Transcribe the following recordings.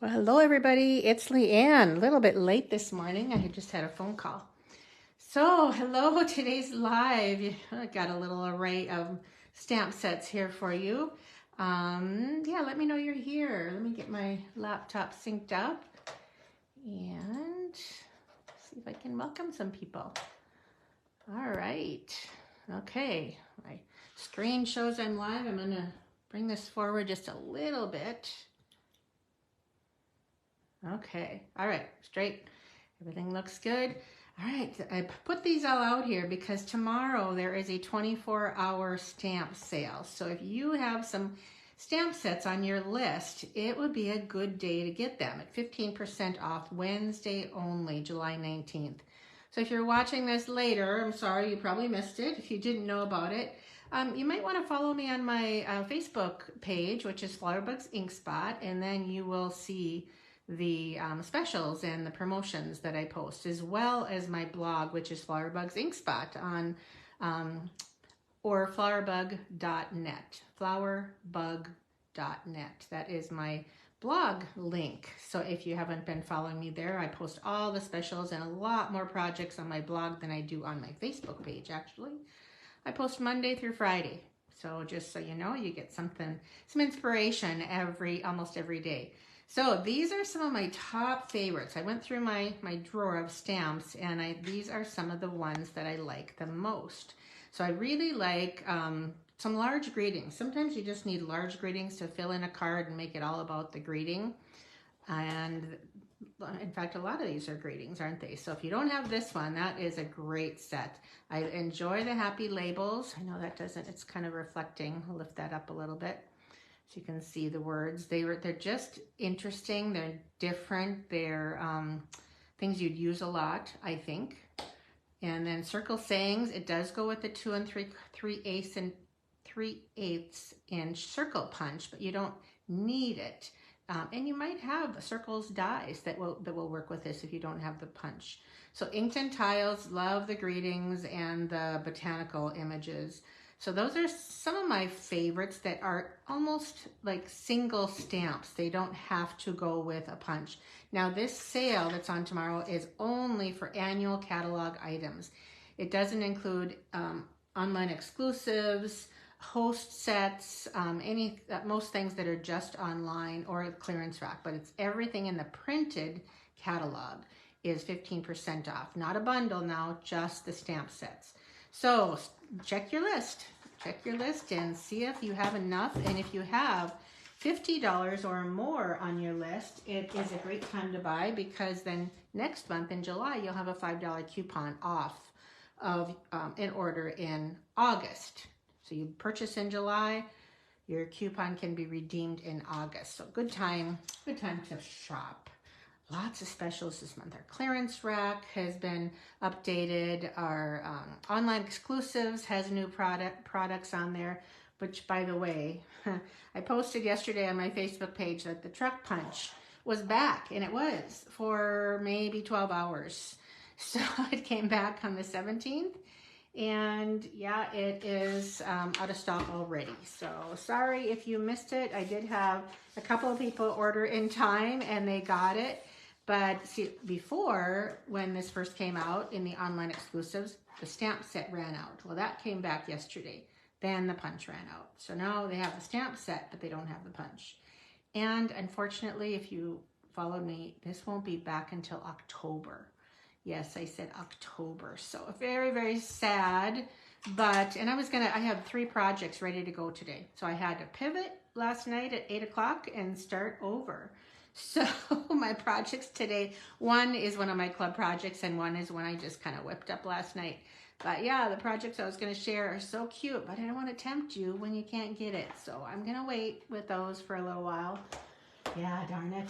Well, hello everybody. It's Leanne. A little bit late this morning. I had just had a phone call. So, hello. Today's live. I got a little array of stamp sets here for you. Yeah, let me know you're here. Let me get my laptop synced up and see if I can welcome some people. All right. Okay. My screen shows I'm live. I'm going to bring this forward just a little bit. Okay, all right, straight. Everything looks good. All right, I put these all out here because tomorrow there is a 24-hour stamp sale. So if you have some stamp sets on your list, it would be a good day to get them at 15% off Wednesday only, July 19th. So if you're watching this later, I'm sorry, you probably missed it. If you didn't know about it, you might want to follow me on my Facebook page, which is Flowerbugs Ink Spot, and then you will see the specials and the promotions that I post, as well as my blog, which is Flowerbugs Ink Spot on or flowerbug.net. Flowerbug.net. That is my blog link. So if you haven't been following me there, I post all the specials and a lot more projects on my blog than I do on my Facebook page, actually. I post Monday through Friday. So just so you know, you get some inspiration almost every day. So these are some of my top favorites. I went through my drawer of stamps, and these are some of the ones that I like the most. So I really like some large greetings. Sometimes you just need large greetings to fill in a card and make it all about the greeting. And in fact, a lot of these are greetings, aren't they? So if you don't have this one, that is a great set. I enjoy the happy labels. I know that doesn't, it's kind of reflecting. I'll lift that up a little bit so you can see the words. They're just interesting. They're different. They're things you'd use a lot, I think. And then circle sayings. It does go with the 2 3/8 inch circle punch, but you don't need it. And you might have circles dies that will work with this if you don't have the punch. So inked and tiles, love the greetings and the botanical images. So those are some of my favorites that are almost like single stamps. They don't have to go with a punch. Now this sale that's on tomorrow is only for annual catalog items. It doesn't include online exclusives, host sets, most things that are just online or a clearance rack, but it's everything in the printed catalog is 15% off. Not a bundle now, just the stamp sets. So check your list and see if you have enough. And if you have $50 or more on your list, it is a great time to buy, because then next month in July, you'll have a $5 coupon off of an order in August. So you purchase in July, your coupon can be redeemed in August. So good time to shop. Lots of specials this month. Our clearance rack has been updated. Our online exclusives has new products on there, which, by the way, I posted yesterday on my Facebook page that the truck punch was back, and it was for maybe 12 hours. So it came back on the 17th. And yeah, it is out of stock already. So sorry if you missed it. I did have a couple of people order in time and they got it. But see, before, when this first came out in the online exclusives, the stamp set ran out. Well, that came back yesterday. Then the punch ran out. So now they have the stamp set, but they don't have the punch. And unfortunately, if you followed me, this won't be back until October. Yes, I said October. So very, very sad. But, and I have 3 projects ready to go today. So I had to pivot last night at 8 o'clock and start over. So my projects today, one is one of my club projects and one is one I just kind of whipped up last night. But yeah, the projects I was going to share are so cute, but I don't want to tempt you when you can't get it. So I'm going to wait with those for a little while. Yeah, darn it.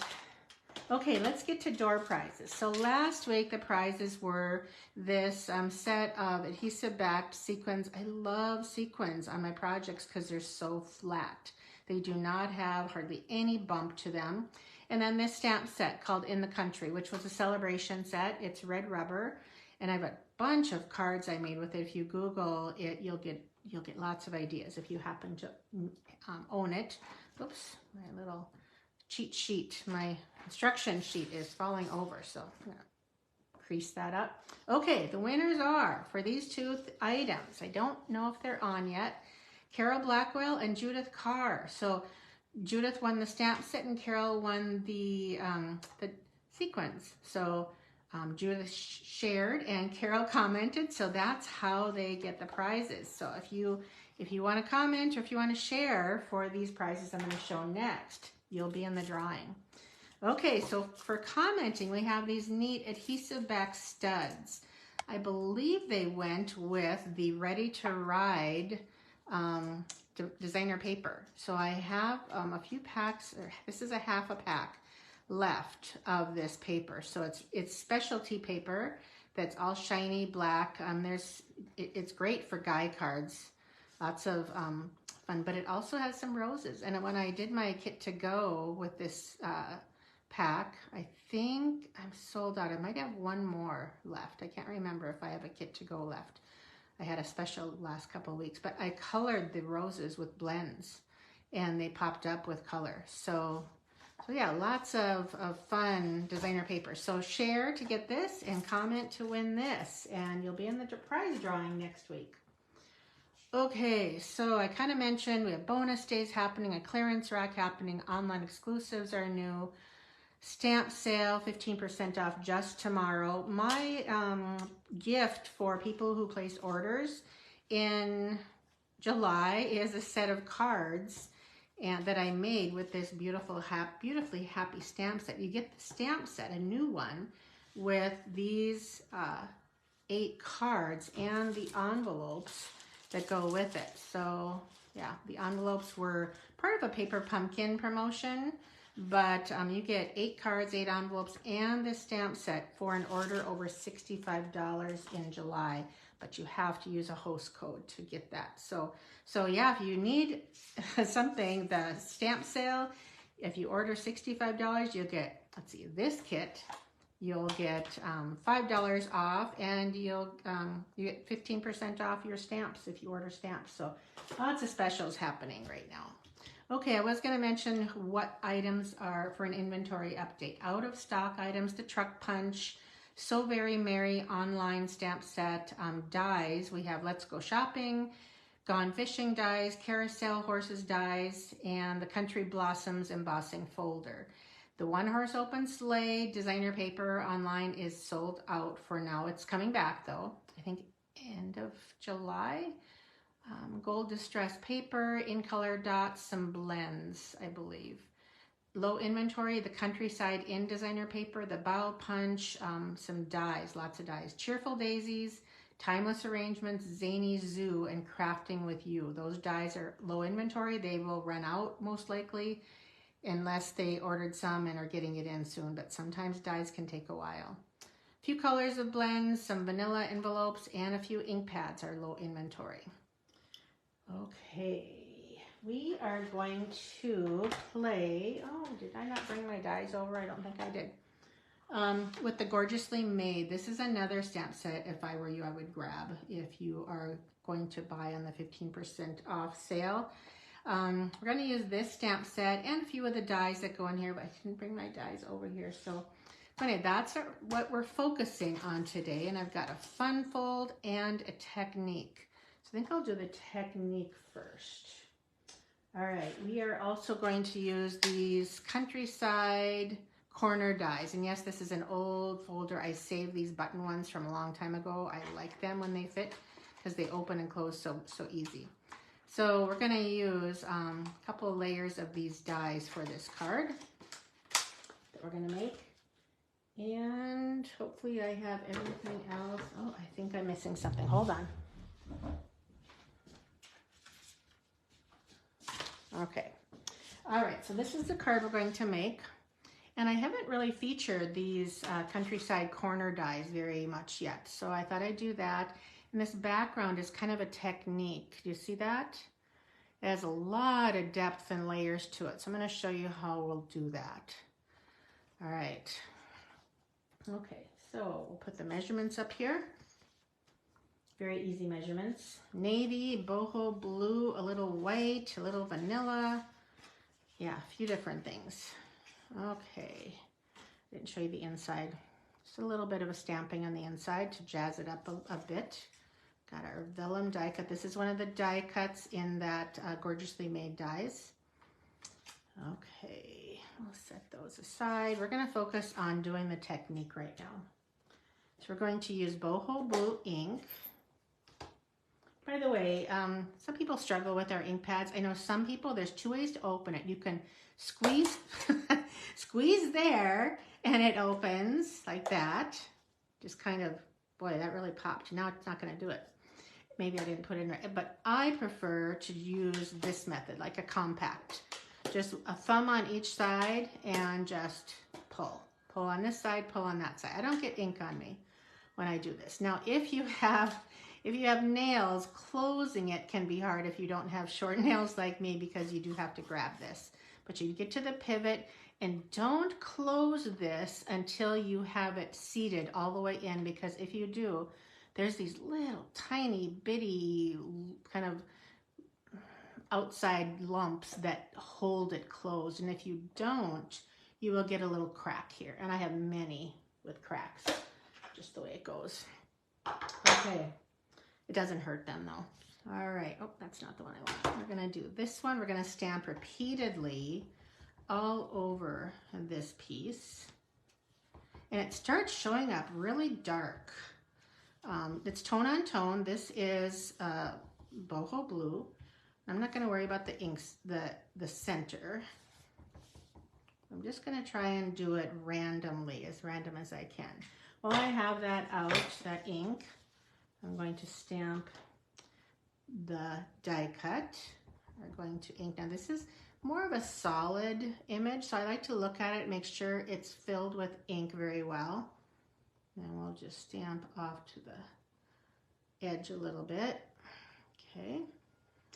Okay, let's get to door prizes. So last week the prizes were this set of adhesive-backed sequins. I love sequins on my projects because they're so flat. They do not have hardly any bump to them. And then this stamp set called In the Country, which was a celebration set. It's red rubber, and I have a bunch of cards I made with it. If you Google it, you'll get lots of ideas if you happen to own it. Oops, my little cheat sheet, my instruction sheet is falling over, so I'm gonna crease that up. Okay, the winners are, for these two items, I don't know if they're on yet, Carol Blackwell and Judith Carr. So Judith won the stamp set and Carol won the sequins. So Judith shared and Carol commented, so that's how they get the prizes. So if you want to comment or if you want to share for these prizes I'm going to show next, you'll be in the drawing. Okay, so for commenting, we have these neat adhesive back studs. I believe they went with the Ready to Ride designer paper. So I have a few packs, or this is a half a pack left of this paper. So it's specialty paper that's all shiny black. It's great for guy cards, lots of fun, but it also has some roses. And when I did my kit to go with this pack, I think I'm sold out. I might have one more left. I can't remember if I have a kit to go left. I had a special last couple of weeks, but I colored the roses with blends and they popped up with color. So yeah, lots of fun designer paper. So share to get this and comment to win this, and you'll be in the prize drawing next week. Okay, so I kind of mentioned we have bonus days happening, a clearance rack happening, online exclusives are new, stamp sale, 15% off just tomorrow. My gift for people who place orders in July is a set of cards that I made with this beautifully happy stamp set. You get the stamp set, a new one, with these 8 cards and the envelopes that go with it. So yeah, the envelopes were part of a paper pumpkin promotion, but you get 8 cards, 8 envelopes, and the stamp set for an order over $65 in July, but you have to use a host code to get that. So yeah, if you need something, the stamp sale, if you order $65, you'll get, let's see, this kit, you'll get $5 off, and you get 15% off your stamps if you order stamps. So lots of specials happening right now. Okay, I was going to mention what items are for an inventory update. Out of stock items, the truck punch, So Very Merry online stamp set, dies. We have Let's Go Shopping, Gone Fishing dies, Carousel Horses dies, and the Country Blossoms embossing folder. The One Horse Open Sleigh designer paper online is sold out for now. It's coming back though, I think end of July. Gold distress paper, in color dots, some blends, I believe. Low inventory, the Countryside in designer paper, the Bow Punch, some dies, lots of dies. Cheerful Daisies, Timeless Arrangements, Zany Zoo, and Crafting with You. Those dies are low inventory. They will run out most likely unless they ordered some and are getting it in soon, but sometimes dies can take a while. A few colors of blends, some vanilla envelopes, and a few ink pads are low inventory. Okay, we are going to play, oh, did I not bring my dies over? I don't think I did. With the Gorgeously Made. This is another stamp set, if I were you, I would grab if you are going to buy on the 15% off sale. We're going to use this stamp set and a few of the dies that go in here, but I didn't bring my dies over here. So anyway, that's what we're focusing on today. And I've got a fun fold and a technique. I think I'll do the technique first. All right, we are also going to use these Countryside corner dies. And yes, this is an old folder. I saved these button ones from a long time ago. I like them when they fit because they open and close so easy. So we're going to use a couple of layers of these dies for this card that we're going to make. And hopefully I have everything else. Oh, I think I'm missing something. Hold on. Okay, all right, so this is the card we're going to make, and I haven't really featured these Countryside corner dies very much yet, so I thought I'd do that. And this background is kind of a technique. Do you see that? It has a lot of depth and layers to it, so I'm going to show you how we'll do that. All right, okay, so we'll put the measurements up here. Very easy measurements. Navy, boho blue, a little white, a little vanilla. Yeah, a few different things. Okay, didn't show you the inside. Just a little bit of a stamping on the inside to jazz it up a bit. Got our vellum die cut. This is one of the die cuts in that Gorgeously Made dies. Okay, we'll set those aside. We're going to focus on doing the technique right now. So we're going to use Boho Blue ink. By the way, some people struggle with our ink pads. I know some people, there's two ways to open it. You can squeeze, squeeze there and it opens like that. Just kind of, boy, that really popped. Now it's not going to do it. Maybe I didn't put it in right, but I prefer to use this method, like a compact. Just a thumb on each side and just pull. Pull on this side, pull on that side. I don't get ink on me when I do this. Now, if you have nails, closing it can be hard if you don't have short nails like me, because you do have to grab this. But you get to the pivot and don't close this until you have it seated all the way in, because if you do, there's these little tiny bitty kind of outside lumps that hold it closed. And if you don't, you will get a little crack here. And I have many with cracks, just the way it goes. Okay. It doesn't hurt them though. All right. Oh, that's not the one I want. We're going to do this one. We're going to stamp repeatedly all over this piece. And it starts showing up really dark. It's tone on tone. This is Boho Blue. I'm not going to worry about the inks, the center. I'm just going to try and do it randomly, as random as I can. While I have that out, that ink, I'm going to stamp the die cut. We're going to ink. Now this is more of a solid image, so I like to look at it, make sure it's filled with ink very well. And we'll just stamp off to the edge a little bit. Okay.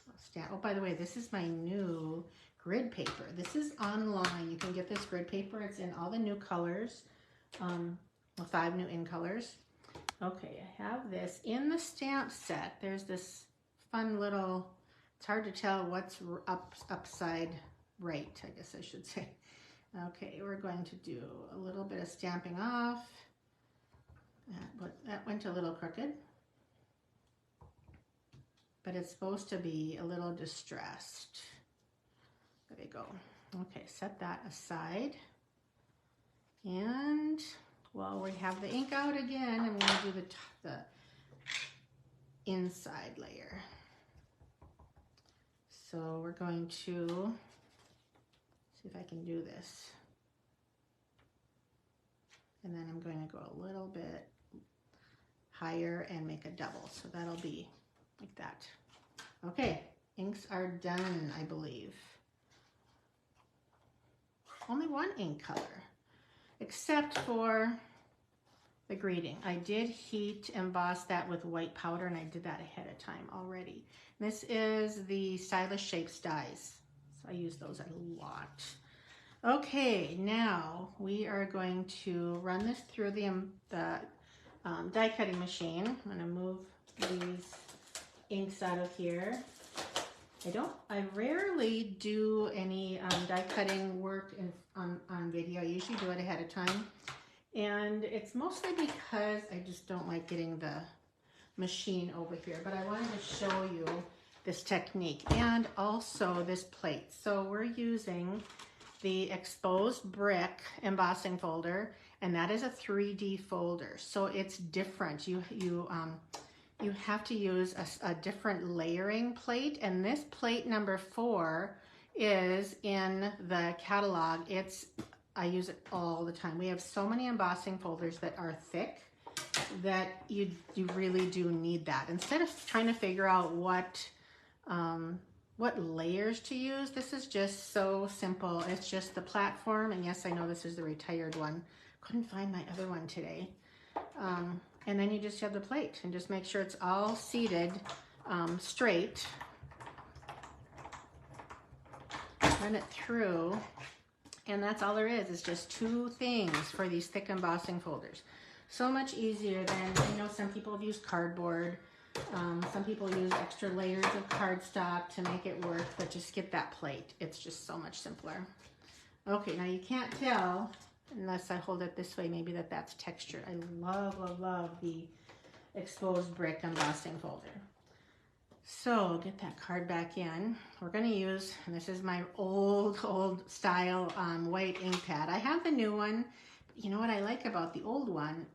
I'll stamp. Oh, by the way, this is my new grid paper. This is online. You can get this grid paper. It's in all the new colors, 5 new in colors. Okay, I have this in the stamp set. There's this fun little, it's hard to tell what's upside right, I guess I should say. Okay, we're going to do a little bit of stamping off. That went a little crooked, but it's supposed to be a little distressed. There we go. Okay, set that aside. And while we have the ink out again, I'm going to do the inside layer. So we're going to see if I can do this. And then I'm going to go a little bit higher and make a double. So that'll be like that. Okay, inks are done, I believe. Only one ink color, except for the greeting. I did heat emboss that with white powder, and I did that ahead of time already. This is the Stylish Shapes dies, so I use those a lot. Okay, now we are going to run this through the die cutting machine. I'm going to move these inks out of here. I rarely do any die cutting work on video. I usually do it ahead of time. And it's mostly because I just don't like getting the machine over here. But I wanted to show you this technique and also this plate. So we're using the exposed brick embossing folder, and that is a 3D folder. So it's different. You have to use a different layering plate, and this plate number 4 is in the catalog. I use it all the time. We have so many embossing folders that are thick that you really do need that. Instead of trying to figure out what layers to use, this is just so simple. It's just the platform, and yes, I know this is the retired one. Couldn't find my other one today. And then you just have the plate and just make sure it's all seated straight. Run it through, and that's all there is. It's just 2 things for these thick embossing folders. So much easier than, some people have used cardboard. Some people use extra layers of cardstock to make it work, but just get that plate. It's just so much simpler. Okay, now you can't tell unless I hold it this way, maybe that's textured. I love, love, love the exposed brick embossing folder. So get that card back in. We're going to use, and this is my old style white ink pad. I have the new one, but you know what I like about the old one?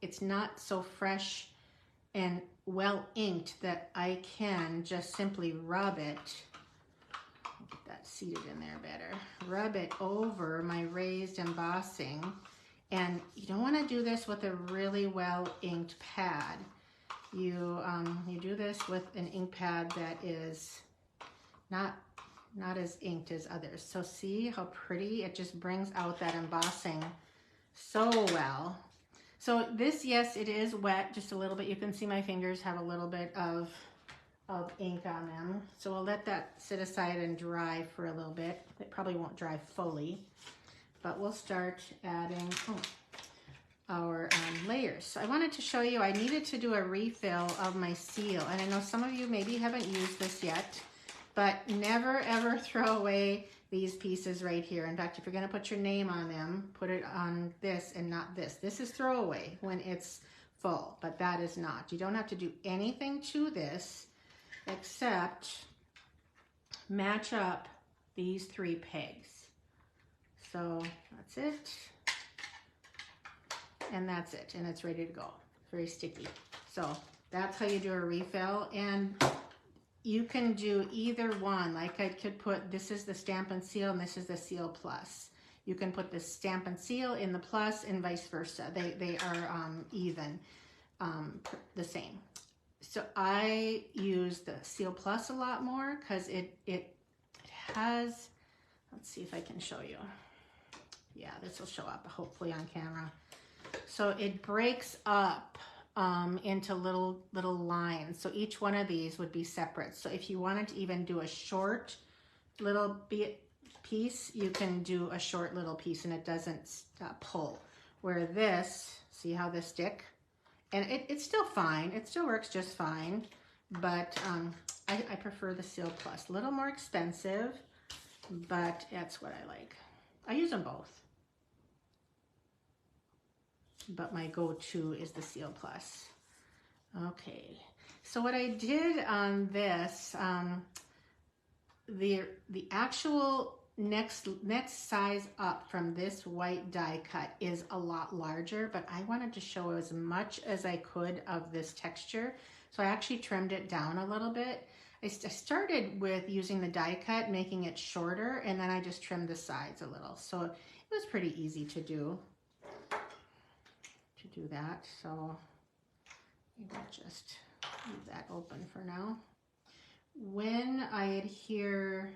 It's not so fresh and well inked that I can just simply rub it. Get that seated in there better. Rub it over my raised embossing. And you don't want to do this with a really well inked pad. You do this with an ink pad that is not as inked as others. So see how pretty it just brings out that embossing so well. So this, yes, it is wet just a little bit. You can see my fingers have a little bit of ink on them. So we'll let that sit aside and dry for a little bit. It probably won't dry fully, but we'll start adding our layers. So I wanted to show you, I needed to do a refill of my seal. And I know some of you maybe haven't used this yet, but never ever throw away these pieces right here. In fact, if you're gonna put your name on them, put it on this and not this. This is throwaway when it's full, but that is not. You don't have to do anything to this except match up these 3 pegs. So that's it. And that's it, and it's ready to go. Very sticky. So that's how you do a refill, and you can do either one. Like I could put, this is the Stamp and Seal, and this is the Seal Plus. You can put the Stamp and Seal in the Plus and vice versa. They are even, the same. So I use the Seal Plus a lot more because it has, let's see if I can show you. Yeah, this will show up hopefully on camera. So it breaks up into little lines. So each one of these would be separate. So if you wanted to even do a short little piece, you can do a short little piece and it doesn't pull. Where this, see how this stick? And it's still fine. It still works just fine. But I prefer the Seal Plus. A little more expensive, but that's what I like. I use them both. But my go-to is the Seal Plus. Okay, so what I did on this, the actual next size up from this white die cut is a lot larger, but I wanted to show as much as I could of this texture, so I actually trimmed it down a little bit. I started with using the die cut, making it shorter, and then I just trimmed the sides a little, so it was pretty easy to do that. So we'll just leave that open for now. When I adhere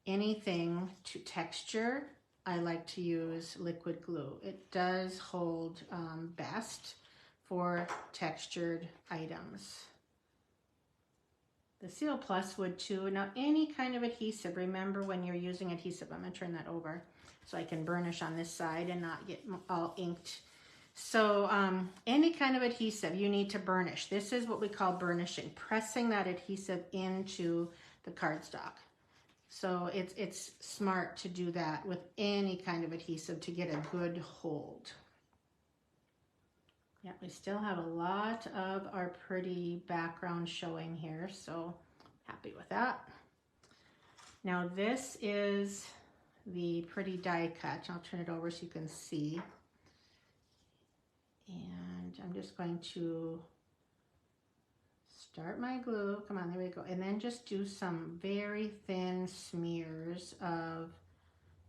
anything to texture, I like to use liquid glue. It does hold best for textured items. The Seal Plus would too. Now any kind of adhesive, remember when you're using adhesive, I'm going to turn that over so I can burnish on this side and not get all inked. So any kind of adhesive, you need to burnish. This is what we call burnishing, pressing that adhesive into the cardstock. So it's smart to do that with any kind of adhesive to get a good hold. Yeah, we still have a lot of our pretty background showing here, so happy with that. Now this is the pretty die cut. I'll turn it over so you can see. And I'm just going to start my glue. Come on, there we go. And then just do some very thin smears of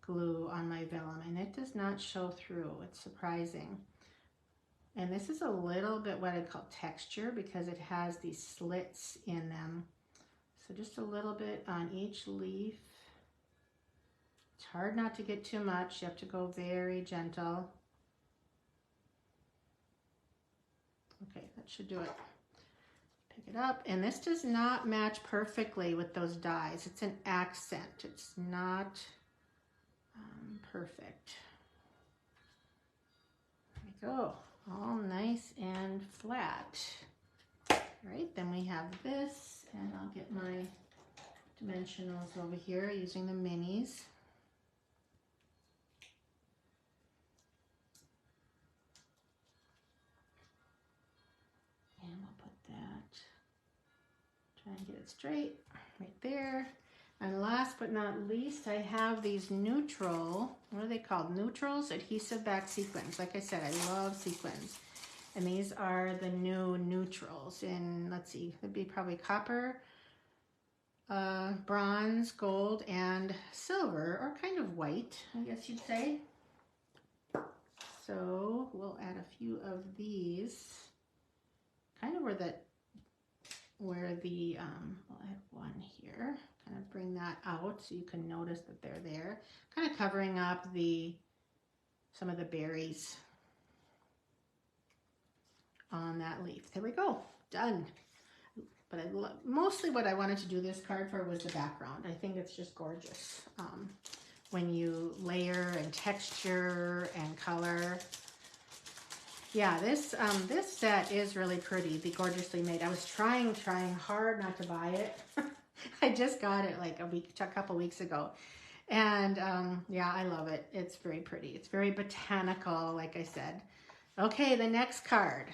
glue on my vellum. And it does not show through. It's surprising. And this is a little bit what I'd call texture because it has these slits in them. So just a little bit on each leaf. It's hard not to get too much. You have to go very gentle. Okay, that should do it. Pick it up, and this does not match perfectly with those dies. It's an accent. It's not perfect. There we go. All nice and flat. All right, then we have this, and I'll get my dimensionals over here using the minis. and get it straight right there. And last but not least, I have these neutral, what are they called? Neutrals adhesive back sequins. Like I said, I love sequins. And these are the new neutrals in, let's see, it'd be probably copper, bronze, gold, and silver, or kind of white, I guess you'd say. So we'll add a few of these, kind of where we'll add one here, kind of bring that out so you can notice that they're there, kind of covering up some of the berries on that leaf. There we go, done. But mostly what I wanted to do this card for was the background. I think it's just gorgeous when you layer and texture and color. Yeah, this set is really pretty, the Gorgeously Made. I was trying hard not to buy it. I just got it like a couple weeks ago. And yeah, I love it. It's very pretty. It's very botanical, like I said. Okay, the next card.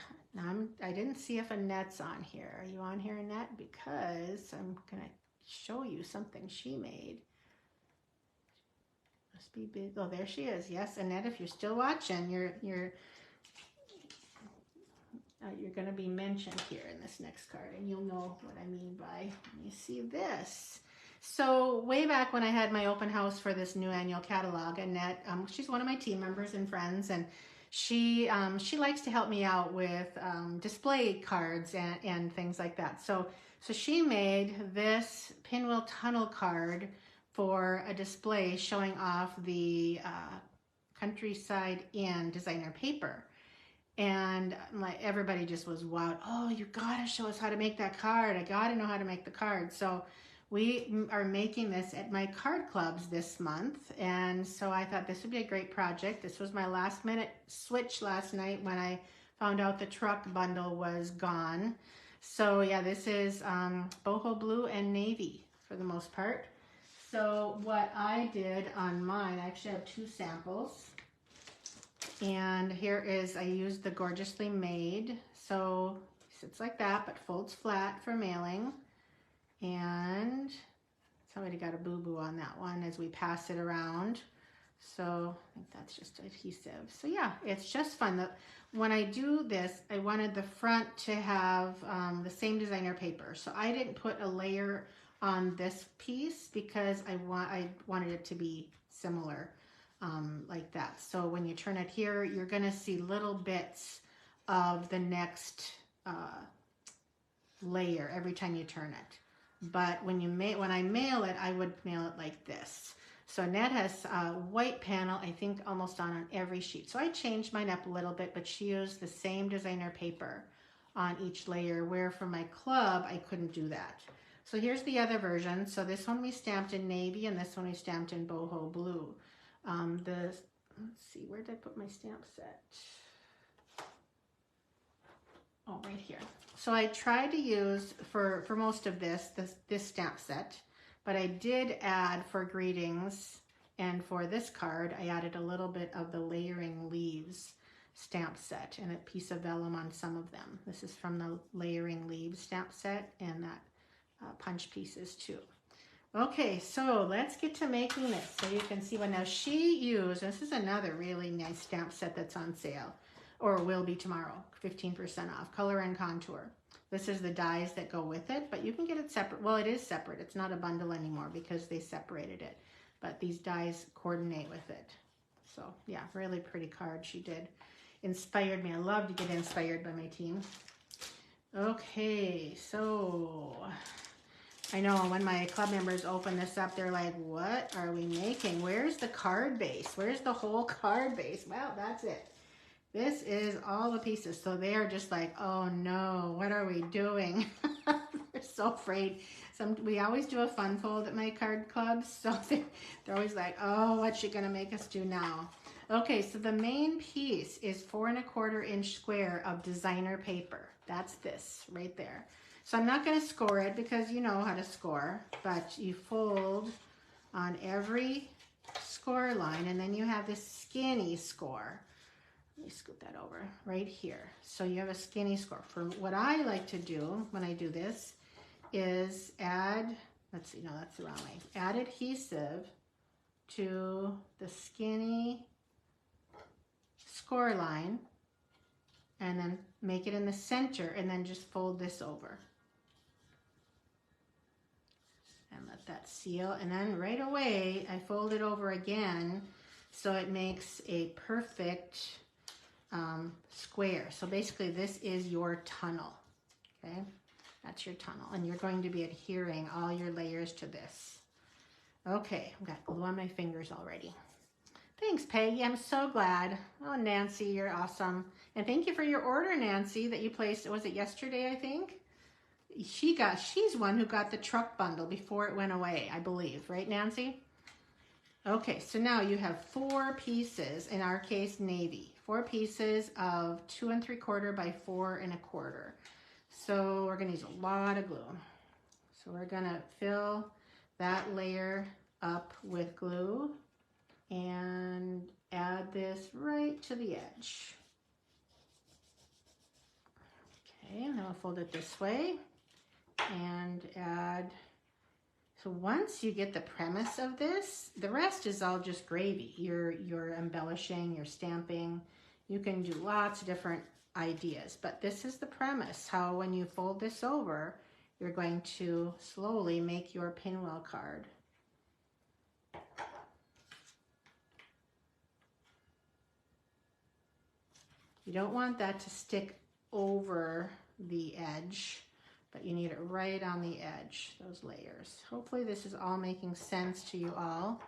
I didn't see if Annette's on here. Are you on here, Annette? Because I'm going to show you something she made. Must be big. Oh, there she is. Yes, Annette, if you're still watching, you're going to be mentioned here in this next card, and you'll know what I mean by, let me see this. So way back when I had my open house for this new annual catalog, Annette, she's one of my team members and friends, and she likes to help me out with display cards and things like that. So she made this pinwheel tunnel card for a display showing off the Countryside Inn designer paper. And like everybody just was wowed. Oh, you gotta show us how to make that card. I gotta know how to make the card. So we are making this at my card clubs this month. And so I thought this would be a great project. This was my last minute switch last night when I found out the truck bundle was gone. So yeah, this is boho blue and navy for the most part. So what I did on mine, I actually have 2 samples. And here is, I used the Gorgeously Made. So it sits like that, but folds flat for mailing. And somebody got a boo-boo on that one as we pass it around. So I think that's just adhesive. So yeah, it's just fun. When I do this, I wanted the front to have the same designer paper. So I didn't put a layer on this piece because I wanted it to be similar like that. So when you turn it here, you're gonna see little bits of the next layer every time you turn it. But when I mail it, I would mail it like this. So Annette has a white panel, I think almost on every sheet. So I changed mine up a little bit, but she used the same designer paper on each layer, where for my club, I couldn't do that. So here's the other version. So this one we stamped in navy, and this one we stamped in boho blue. Let's see, where did I put my stamp set? Oh, right here. So I tried to use, for most of this stamp set, but I did add for greetings, and for this card, I added a little bit of the layering leaves stamp set and a piece of vellum on some of them. This is from the layering leaves stamp set, and that punch pieces too. Okay, so let's get to making this so you can see what now she used. This is another really nice stamp set that's on sale, or will be tomorrow, 15% off, color and contour. This is the dies that go with it, but you can get it separate. Well, it is separate. It's not a bundle anymore because they separated it, but these dies coordinate with it. So yeah, really pretty card she did. Inspired me. I love to get inspired by my team. Okay, so I know when my club members open this up, they're like, what are we making? Where's the card base? Where's the whole card base? Well, that's it. This is all the pieces. So they are just like, oh no, what are we doing? They're so afraid. We always do a fun fold at my card clubs. So they're always like, oh, what's she gonna make us do now? Okay, so the main piece is 4 1/4 inch square of designer paper. That's this right there. So I'm not gonna score it because you know how to score, but you fold on every score line, and then you have this skinny score. Let me scoot that over right here. So you have a skinny score. For what I like to do when I do this is add, let's see, no, that's the wrong way. Add adhesive to the skinny score line and then make it in the center and then just fold this over. And let that seal. And then right away, I fold it over again so it makes a perfect square. So basically this is your tunnel, okay? That's your tunnel. And you're going to be adhering all your layers to this. Okay, I've got glue on my fingers already. Thanks, Peggy. I'm so glad. Oh, Nancy, you're awesome. And thank you for your order, Nancy, that you placed. Was it yesterday, I think? She's one who got the truck bundle before it went away, I believe. Right, Nancy? Okay, so now you have 4 pieces, in our case, navy. 4 pieces of 2 3/4 by 4 1/4. So we're gonna use a lot of glue. So we're gonna fill that layer up with glue and add this right to the edge. Okay, now I'll fold it this way and add. So once you get the premise of this, the rest is all just gravy. You're embellishing, you're stamping. You can do lots of different ideas, but this is the premise, how when you fold this over, you're going to slowly make your pinwheel card. You don't want that to stick over the edge, but you need it right on the edge, those layers. Hopefully this is all making sense to you all.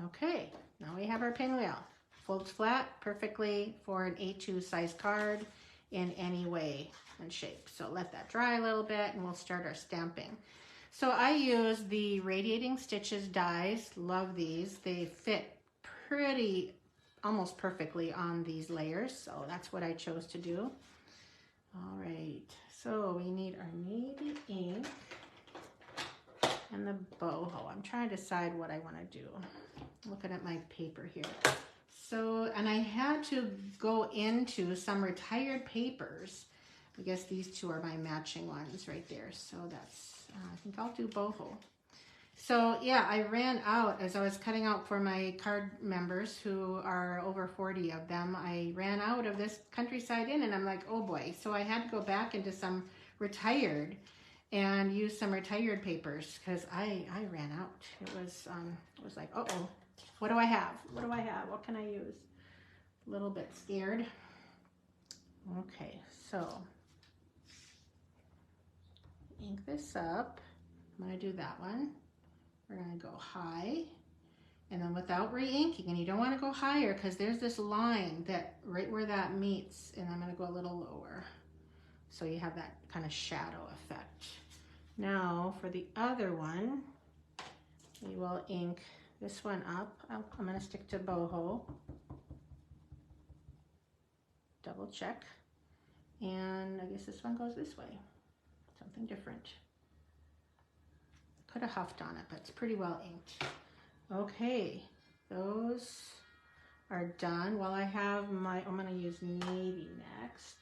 Okay, now we have our pinwheel. Folds flat perfectly for an A2 size card in any way and shape. So let that dry a little bit and we'll start our stamping. So I use the Radiating Stitches dies. Love these. They fit pretty, almost perfectly on these layers. So that's what I chose to do. All right, so we need our navy ink and the boho. I'm trying to decide what I want to do. Looking at my paper here. So, and I had to go into some retired papers. I guess these 2 are my matching ones right there. So that's, I think I'll do boho. So yeah, I ran out as I was cutting out for my card members who are over 40 of them. I ran out of this Countryside Inn and I'm like, oh boy. So I had to go back into some retired and use some retired papers because I ran out. It was like, uh-oh, what do I have? What do I have? What can I use? A little bit scared. Okay, so ink this up. I'm gonna do that one. We're gonna go high and then without re-inking, and you don't wanna go higher because there's this line that right where that meets, and I'm gonna go a little lower. So you have that kind of shadow effect. Now for the other one, we will ink this one up. I'm gonna stick to boho. Double check. And I guess this one goes this way. Something different. Could have huffed on it, but it's pretty well inked. Okay, those are done. Well, I have I'm gonna use navy next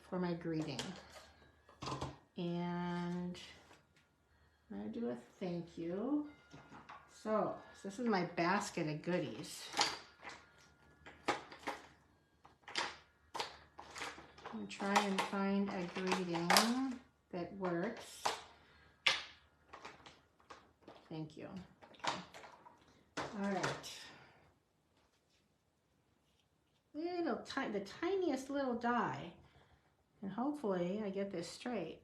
for my greeting. And I'm gonna do a thank you. So this is my basket of goodies. I'm gonna try and find a greeting that works. Thank you. Okay. All right. The tiniest little die. And hopefully I get this straight.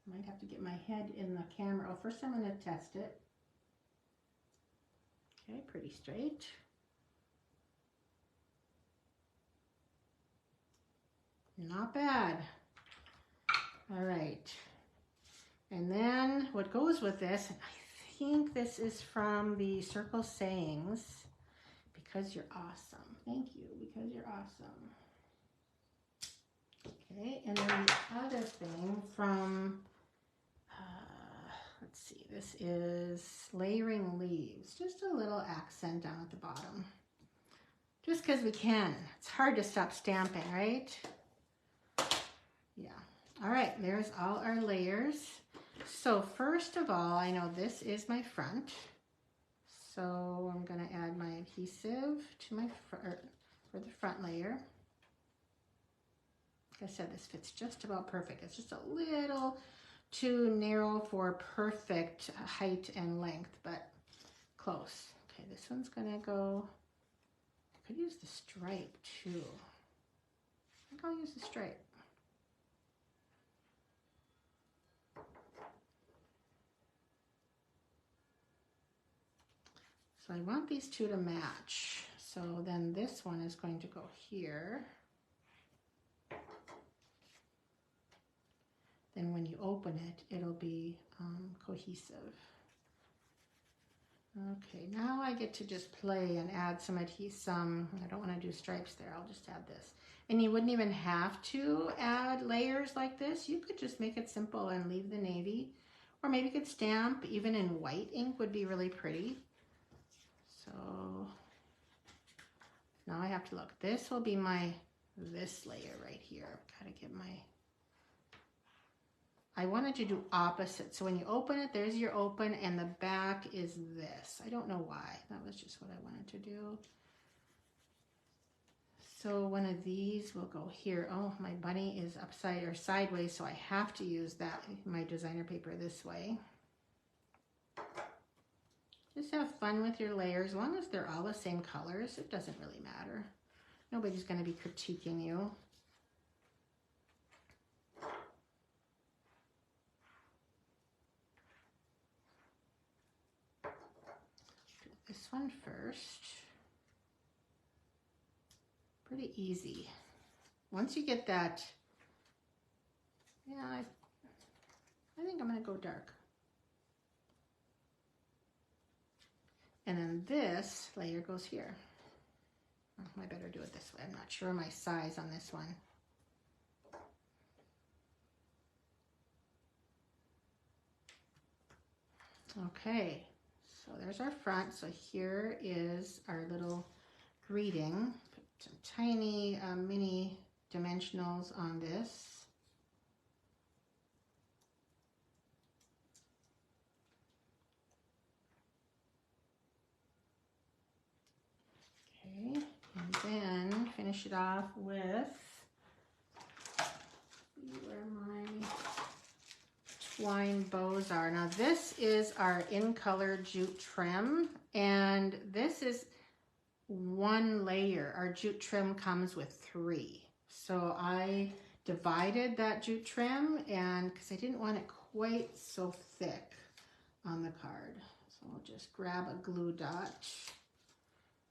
Might have to get my head in the camera. Oh, first I'm going to test it. Okay, pretty straight. Not bad. All right. And then what goes with this, and I think this is from the Circle Sayings, because you're awesome. Thank you, because you're awesome. Okay, and then the other thing from, let's see, this is Layering Leaves. Just a little accent down at the bottom. just because we can. It's hard to stop stamping, right? Yeah. All right, there's all our layers. So first of all, I know this is my front. So I'm going to add my adhesive to my for the front layer. Like I said, this fits just about perfect. It's just a little too narrow for perfect height and length, but close. Okay, this one's going to go, I could use the stripe too. I think I'll use the stripe. So I want these two to match. So then this one is going to go here. Then when you open it, it'll be cohesive. Okay, now I get to just play and add some adhesive. I don't want to do stripes there. I'll just add this. And you wouldn't even have to add layers like this. You could just make it simple and leave the navy. Or maybe you could stamp even in white ink would be really pretty. So now I have to look. This will be this layer right here. Gotta get I wanted to do opposite. So when you open it, there's your open and the back is this. I don't know why. That was just what I wanted to do. So one of these will go here. Oh, my bunny is upside or sideways, so I have to use my designer paper this way. Just have fun with your layers. As long as they're all the same colors, it doesn't really matter. Nobody's going to be critiquing you. Do this one first. Pretty easy. Once you get that, yeah, I think I'm going to go dark. And then this layer goes here. Oh, I better do it this way. I'm not sure my size on this one. Okay, so there's our front. So here is our little greeting. Put some tiny mini dimensionals on this. Okay, and then finish it off with where my twine bows are. Now this is our in color jute trim, and this is one layer. Our jute trim comes with 3. So I divided that jute trim, and because I didn't want it quite so thick on the card. So I'll just grab a glue dot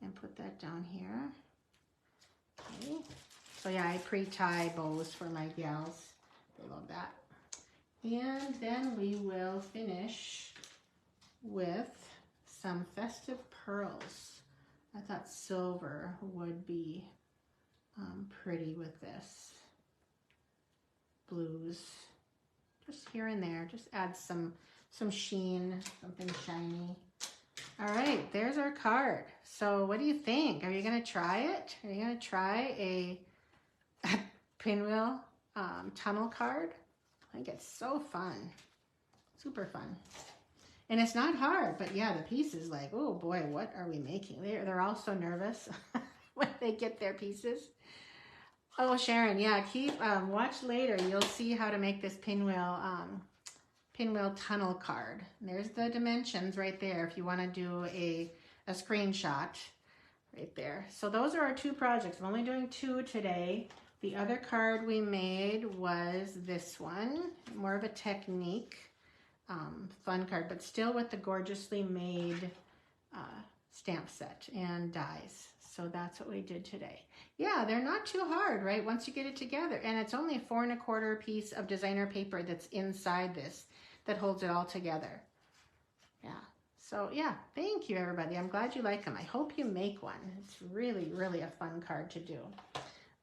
and put that down here. Okay. So yeah, I pre-tie bows for my gals. They love that. And then we will finish with some festive pearls. I thought silver would be pretty with this. Blues, just here and there. Just add some sheen, something shiny. All right, there's our card. So what do you think? Are you going to try it? Are you going to try a pinwheel tunnel card? I think it's so fun. Super fun. And it's not hard, but yeah, the pieces like, oh boy, what are we making? They're all so nervous when they get their pieces. Oh, Sharon, yeah, watch later. You'll see how to make this pinwheel tunnel card. And there's the dimensions right there if you want to do a screenshot right there. So those are our 2 projects. I'm only doing 2 today. The other card we made was this one, more of a technique fun card, but still with the gorgeously made stamp set and dies. So that's what we did today. Yeah, they're not too hard, right? Once you get it together. And it's only a 4 1/4 piece of designer paper that's inside this that holds it all together. Yeah. So yeah, thank you everybody. I'm glad you like them. I hope you make one. It's really, really a fun card to do.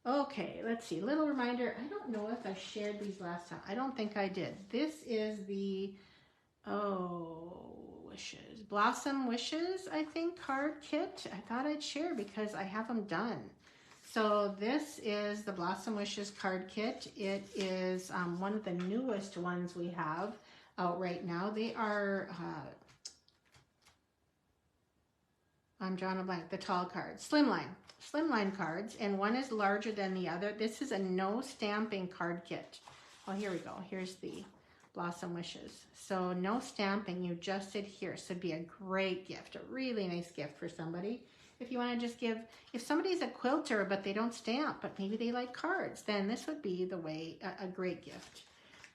Okay, let's see. Little reminder. I don't know if I shared these last time. I don't think I did. This is the Oh, wishes. Blossom Wishes, I think, card kit. I thought I'd share because I have them done. So this is the Blossom Wishes card kit. It is one of the newest ones we have out right now. They are, I'm drawing a blank, the tall cards, slimline cards, and one is larger than the other. This is a no stamping card kit. Oh, here we go. Here's the Blossom Wishes. So no stamping, you just adhere. So it'd be a great gift, a really nice gift for somebody. If you want to just give, if somebody's a quilter but they don't stamp, but maybe they like cards, then this would be the way, a great gift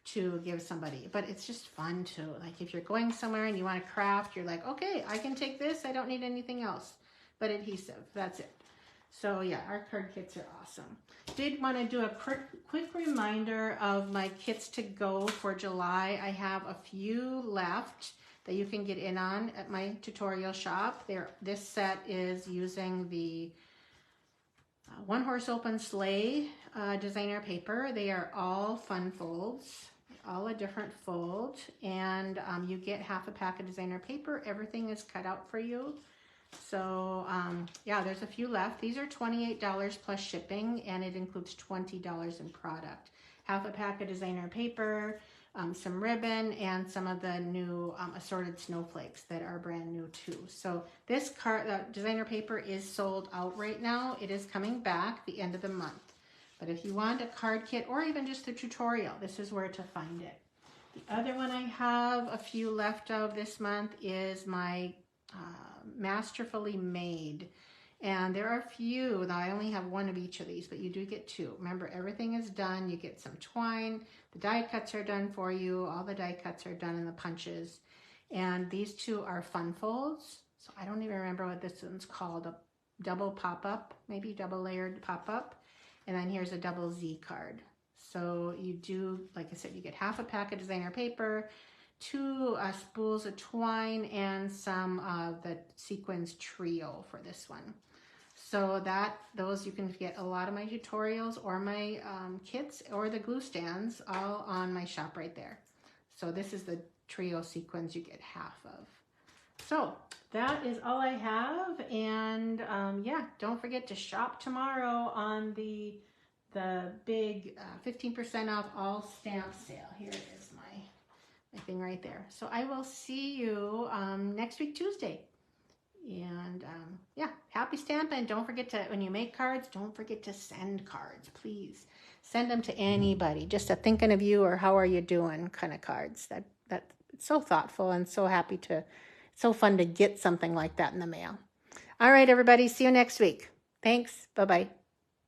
to give somebody. But it's just fun to, like, if you're going somewhere and you want to craft, you're like, okay, I can take this, I don't need anything else but adhesive, that's it. So yeah, our card kits are awesome. Did want to do a quick reminder of my kits to go for July. I have a few left that you can get in on at my tutorial shop. This set is using the One Horse Open Sleigh designer paper. They are all fun folds, all a different fold, and you get half a pack of designer paper. Everything is cut out for you. So yeah, there's a few left. These are $28 plus shipping, and it includes $20 in product. Half a pack of designer paper, some ribbon, and some of the new assorted snowflakes that are brand new too. So this designer paper is sold out right now. It is coming back the end of the month. But if you want a card kit or even just the tutorial, this is where to find it. The other one I have a few left of this month is my Masterfully Made, and there are a few. Now I only have one of each of these, but you do get two. Remember, everything is done. You get some twine, the die cuts are done for you, all the die cuts are done in the punches, and these two are fun folds. So I don't even remember what this one's called, a double pop-up, maybe double layered pop-up, and then here's a double Z card. So you do, like I said, you get half a pack of designer paper, 2 spools of twine, and some of the sequins trio for this one. So those you can get a lot of my tutorials or my kits or the glue stands all on my shop right there. So this is the trio sequins you get half of. So that is all I have, and yeah, don't forget to shop tomorrow on the big 15% off all stamp sale. Here it is, my thing right there. So I will see you next week, Tuesday. And yeah, happy stamping. Don't forget to, when you make cards, don't forget to send cards, please. Send them to anybody, just a thinking of you or how are you doing kind of cards. That's so thoughtful and so happy to, so fun to get something like that in the mail. All right, everybody, see you next week. Thanks. Bye-bye.